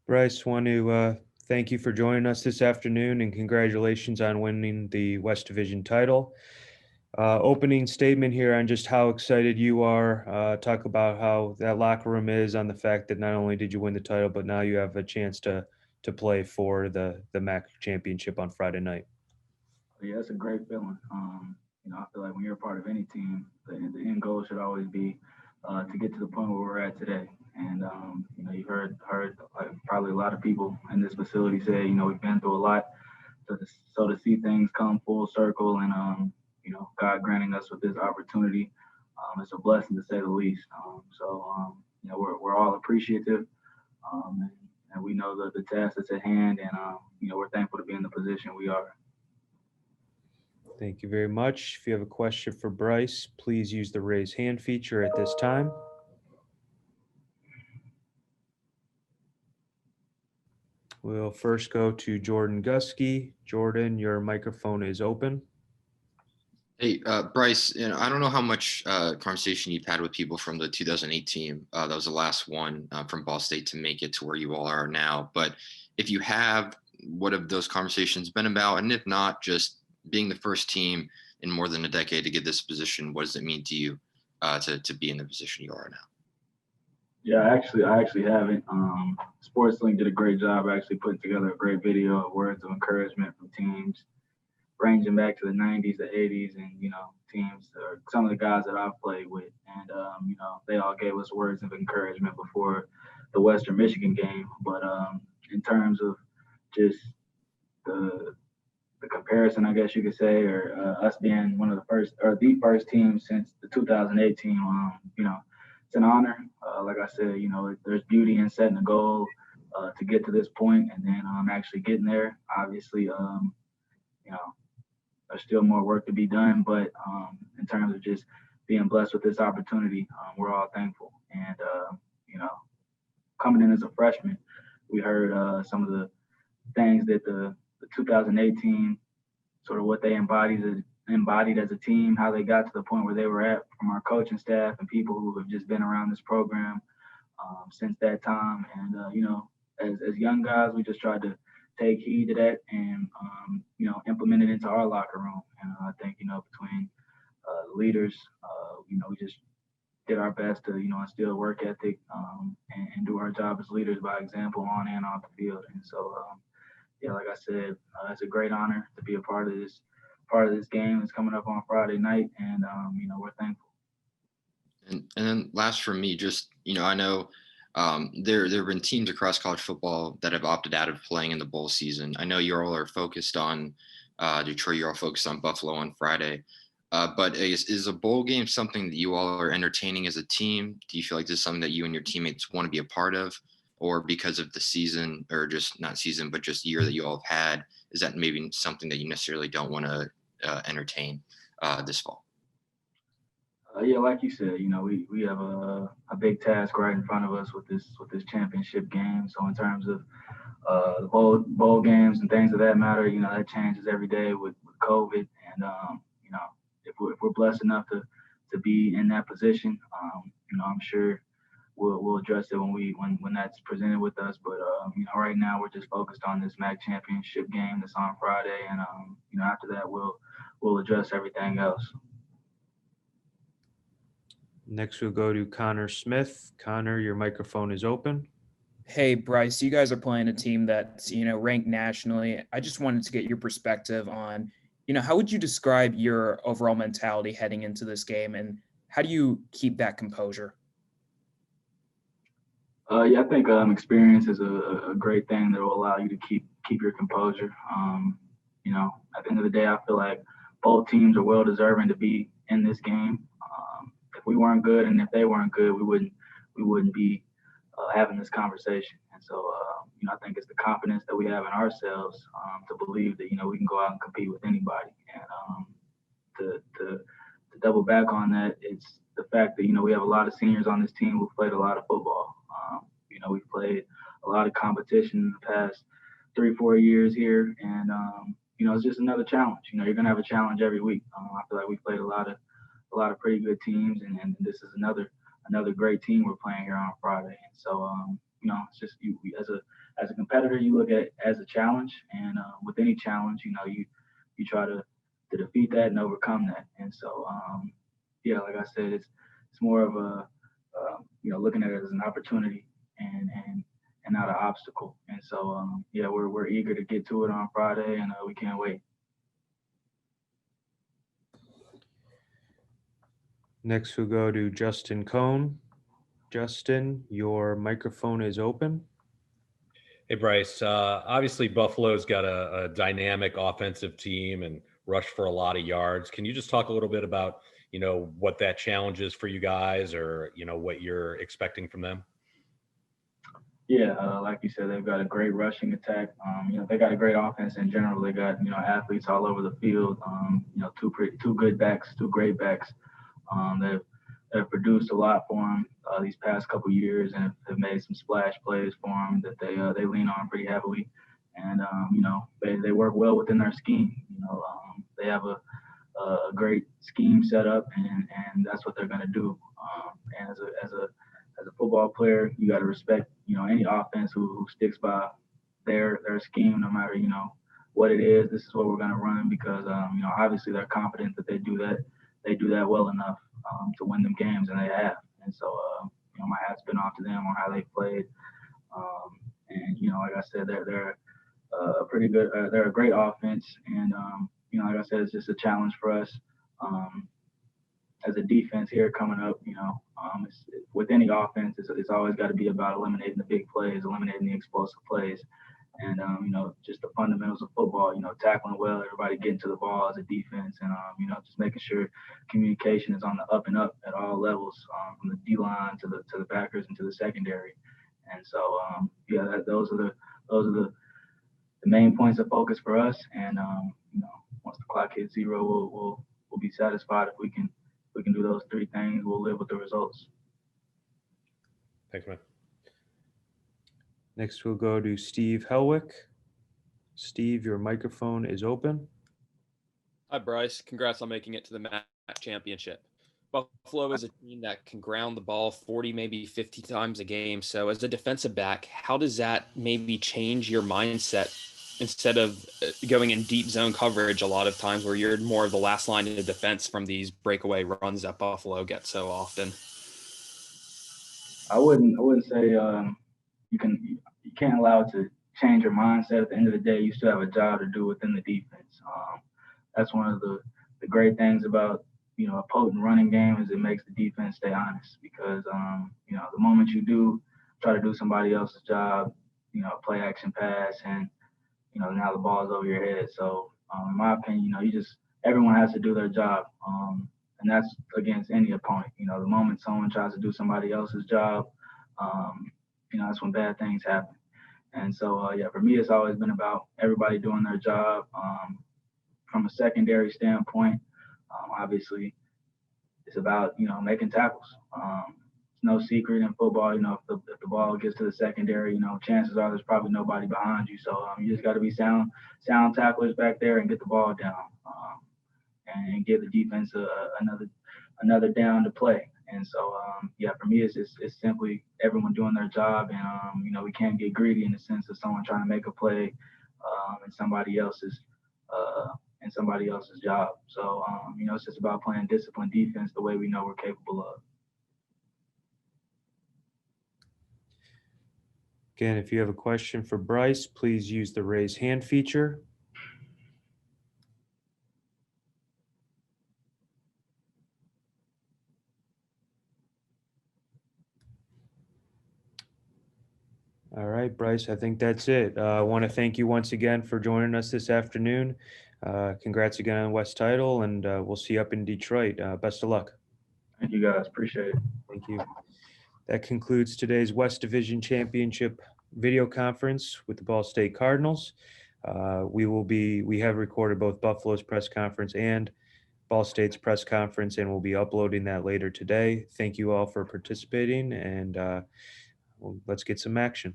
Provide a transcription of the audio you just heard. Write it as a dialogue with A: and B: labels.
A: Bryce, want to thank you for joining us this afternoon and congratulations on winning the West Division title. Opening statement here on just how excited you are. Talk about how that locker room is on the fact that not only did you win the title, but now you have a chance to play for the MAC championship on Friday night.
B: Yeah, it's a great feeling. I feel like when you're a part of any team, the end goal should always be to get to the point where we're at today. And you've heard like, probably a lot of people in this facility say, we've been through a lot. So to see things come full circle and God granting us with this opportunity, it's a blessing to say the least. We're all appreciative, and we know the task that's at hand, and we're thankful to be in the position we are.
A: Thank you very much. If you have a question for Bryce, please use the raise hand feature at this time. We'll first go to Jordan Gusky. Jordan, your microphone is open.
C: Hey, Bryce, I don't know how much conversation you've had with people from the 2008 team. That was the last one from Ball State to make it to where you all are now. But if you have, what have those conversations been about? And if not, just being the first team in more than a decade to get this position, what does it mean to you to be in the position you are now?
B: Yeah, I actually haven't. SportsLink did a great job actually putting together a great video of words of encouragement from teams ranging back to the 90s, the 80s, and, teams or some of the guys that I've played with. And, they all gave us words of encouragement before the Western Michigan game. But in terms of just the comparison, I guess you could say, or us being one of the first or the first team since the 2008 team, it's an honor. Like I said, there's beauty in setting a goal to get to this point, and then actually getting there. Obviously, there's still more work to be done, but in terms of just being blessed with this opportunity, we're all thankful. And coming in as a freshman, we heard some of the things that the 2018, sort of what they embodied as a team, how they got to the point where they were at from our coaching staff and people who have just been around this program since that time. And, as young guys, we just tried to take heed to that and, implement it into our locker room. And I think, between the leaders, we just did our best to, instill work ethic and do our job as leaders by example on and off the field. And so, like I said, it's a great honor to be a part of this game that's coming up on Friday night, and we're thankful.
C: And then last for me, just I know there have been teams across college football that have opted out of playing in the bowl season. I know you all are focused on Detroit. You're all focused on Buffalo on Friday. But is a bowl game something that you all are entertaining as a team? Do you feel like this is something that you and your teammates want to be a part of? Or because of the season, or just not season, but just year that you all have had, is that maybe something that you necessarily don't want to entertain this fall?
B: Like you said, we have a big task right in front of us with this championship game. So in terms of the bowl games and things of that matter, that changes every day with COVID. And if we're blessed enough to be in that position, I'm sure we'll address it when that's presented with us. But right now we're just focused on this MAC championship game that's on Friday, and after that we'll address everything else.
A: Next, we'll go to Connor Smith. Connor, your microphone is open.
D: Hey, Bryce, you guys are playing a team that's, ranked nationally. I just wanted to get your perspective on, how would you describe your overall mentality heading into this game, and how do you keep that composure?
B: I think experience is a great thing that will allow you to keep your composure. At the end of the day, I feel like both teams are well deserving to be in this game. If we weren't good and if they weren't good, we wouldn't be having this conversation. And so, I think it's the confidence that we have in ourselves to believe that we can go out and compete with anybody. And to double back on that, it's the fact that we have a lot of seniors on this team who've played a lot of football. We've played a lot of competition in the past 3-4 years here, and it's just another challenge. You're gonna have a challenge every week. I feel like we've played a lot of pretty good teams, and this is another great team we're playing here on Friday. And so it's just as a competitor, you look at it as a challenge, and with any challenge, you try to defeat that and overcome that. And so, yeah, like I said, it's more of a looking at it as an opportunity and not an obstacle. And so, yeah, we're eager to get to it on Friday, and we can't wait.
A: Next, we'll go to Justin Cohn. Justin, your microphone is open.
E: Hey, Bryce. Obviously, Buffalo's got a dynamic offensive team and rush for a lot of yards. Can you just talk a little bit about, what that challenge is for you guys, or, what you're expecting from them?
B: Yeah, like you said, they've got a great rushing attack. They got a great offense in general. They got athletes all over the field. Two good backs, two great backs. They've produced a lot for them these past couple years, and have made some splash plays for them that they lean on pretty heavily. And they work well within their scheme. They have a great scheme set up, and that's what they're going to do. And as a football player, you got to respect any offense who sticks by their scheme, no matter what it is. This is what we're going to run because obviously they're confident that they do that well enough to win them games, and they have. And so my hat's been off to them on how they played. And like I said, they're a pretty good. They're a great offense, and like I said, it's just a challenge for us as a defense here coming up. With any offense, it's always got to be about eliminating the big plays, eliminating the explosive plays, and just the fundamentals of football. Tackling well, everybody getting to the ball as a defense, and just making sure communication is on the up and up at all levels, from the D line to the backers and to the secondary. And so, those are the main points of focus for us. And once the clock hits zero, we'll be satisfied if we can do those three things. We'll live with the results.
E: Thanks, man.
A: Next, we'll go to Steve Helwick. Steve, your microphone is open.
F: Hi, Bryce. Congrats on making it to the MAC championship. Buffalo is a team that can ground the ball 40, maybe 50 times a game. So as a defensive back, how does that maybe change your mindset instead of going in deep zone coverage a lot of times where you're more of the last line of defense from these breakaway runs that Buffalo gets so often?
B: I wouldn't say you can't allow it to change your mindset. At the end of the day, you still have a job to do within the defense. That's one of the great things about a potent running game is it makes the defense stay honest, because the moment you do try to do somebody else's job, play action pass, and now the ball's over your head. So in my opinion, everyone has to do their job, and that's against any opponent. The moment someone tries to do somebody else's job, that's when bad things happen. And so for me, it's always been about everybody doing their job. From a secondary standpoint, obviously, it's about making tackles. It's no secret in football. If the ball gets to the secondary, chances are there's probably nobody behind you. So you just got to be sound tacklers back there and get the ball down, and give the defense another down to play. And so for me, it's simply everyone doing their job, and we can't get greedy in the sense of someone trying to make a play in somebody else's job. So it's just about playing disciplined defense the way we know we're capable of.
A: Again, if you have a question for Bryce, please use the raise hand feature. All right, Bryce, I think that's it. I want to thank you once again for joining us this afternoon. Congrats again on West title, and we'll see you up in Detroit. Best of luck.
B: Thank you, guys. Appreciate it.
A: Thank you. That concludes today's West Division Championship video conference with the Ball State Cardinals. We have recorded both Buffalo's press conference and Ball State's press conference, and we'll be uploading that later today. Thank you all for participating, and let's get some action.